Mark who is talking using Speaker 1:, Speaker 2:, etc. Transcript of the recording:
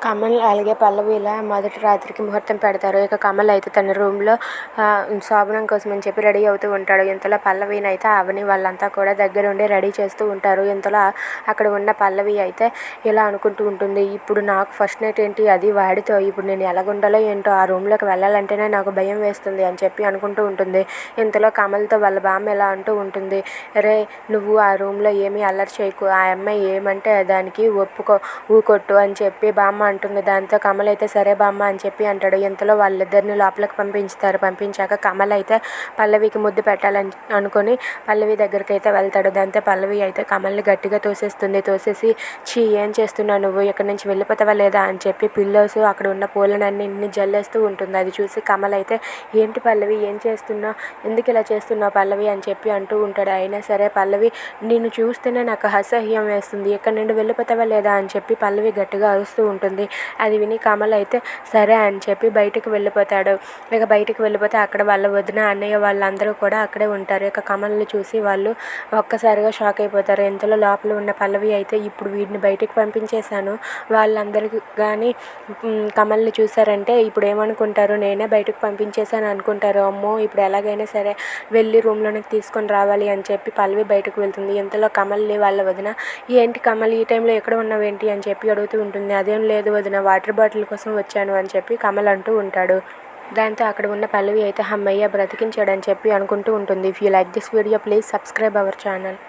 Speaker 1: కమల్ అలాగే పల్లవి ఇలా మొదటి రాత్రికి ముహూర్తం పెడతారు. ఇక కమల్ అయితే తన రూమ్లో శోభనం కోసం అని చెప్పి రెడీ అవుతూ ఉంటాడు. ఇంతలో పల్లవిని అయితే అవని వాళ్ళంతా కూడా దగ్గరుండి రెడీ చేస్తూ ఉంటారు. ఇంతలో అక్కడ ఉన్న పల్లవి అయితే ఇలా అనుకుంటూ ఉంటుంది, ఇప్పుడు నాకు ఫస్ట్ నైట్ ఏంటి, అది వాడితో, ఇప్పుడు నేను ఎలాగుండాలో ఏంటో, ఆ రూమ్లోకి వెళ్ళాలంటేనే నాకు భయం వేస్తుంది అని చెప్పి అనుకుంటూ ఉంటుంది. ఇంతలో కమల్తో వాళ్ళ బామ్మ ఇలా అంటూ ఉంటుంది, రే నువ్వు ఆ రూమ్లో ఏమీ అల్లరి చేయకు, ఆ అమ్మాయి ఏమంటే దానికి ఊకొట్టు అని చెప్పి బామ్మ అంటుంది. దాంతో కమల్ అయితే సరే బామ్మ అని చెప్పి అంటాడు. ఇంతలో వాళ్ళిద్దరిని లోపలికి పంపించుతారు. పంపించాక కమల్ అయితే పల్లవికి ముద్దు పెట్టాలని అనుకుని పల్లవి దగ్గరికి అయితే వెళ్తాడు. దాంతో పల్లవి అయితే కమల్ని గట్టిగా తోసేస్తుంది. తోసేసి చీ ఏం చేస్తున్నావు నువ్వు, ఇక్కడి నుంచి వెళ్ళిపోతావా లేదా అని చెప్పి పిల్లోస్ అక్కడ ఉన్న పూలనన్నింటినీ జల్లేస్తూ ఉంటుంది. అది చూసి కమల్ అయితే ఏంటి పల్లవి ఏం చేస్తున్నావు, ఎందుకు ఇలా చేస్తున్నావు పల్లవి అని చెప్పి అంటూ ఉంటాడు. అయినా సరే పల్లవి నిన్ను చూస్తేనే నాకు అసహ్యం వేస్తుంది, ఇక్కడ నుండి వెళ్ళిపోతావా లేదా అని చెప్పి పల్లవి గట్టిగా అరుస్తూ ఉంటుంది. అది విని కమల్ అయితే సరే అని చెప్పి బయటికి వెళ్ళిపోతాడు. ఇక బయటికి వెళ్ళిపోతే అక్కడ వాళ్ళ వదిన అన్నయ్య వాళ్ళందరూ కూడా అక్కడే ఉంటారు. ఇక కమల్ని చూసి వాళ్ళు ఒక్కసారిగా షాక్ అయిపోతారు. ఇంతలో లోపల ఉన్న పల్లవి అయితే ఇప్పుడు వీడిని బయటికి పంపించేశాను, వాళ్ళందరికీ కానీ కమల్ని చూసారంటే ఇప్పుడు ఏమనుకుంటారు, నేనే బయటకు పంపించేశాను అనుకుంటారు. అమ్మో ఇప్పుడు ఎలాగైనా సరే వెళ్ళి రూమ్లోనికి తీసుకొని రావాలి అని చెప్పి పల్లవి బయటకు వెళ్తుంది. ఇంతలో కమల్ని వాళ్ళ వదిన ఏంటి కమల్ ఈ టైంలో ఎక్కడ ఉన్నావేంటి అని చెప్పి అడుగుతూ ఉంటుంది. అదేం లేదు వదిన, వాటర్ బాటిల్ కోసం వచ్చాను అని చెప్పి కమల్ అంటూ ఉంటాడు. దాంతో అక్కడ ఉన్న పల్లవి అయితే హమ్మయ్య బ్రతికించాడని చెప్పి అనుకుంటూ ఉంటుంది. If you like this video please subscribe our channel.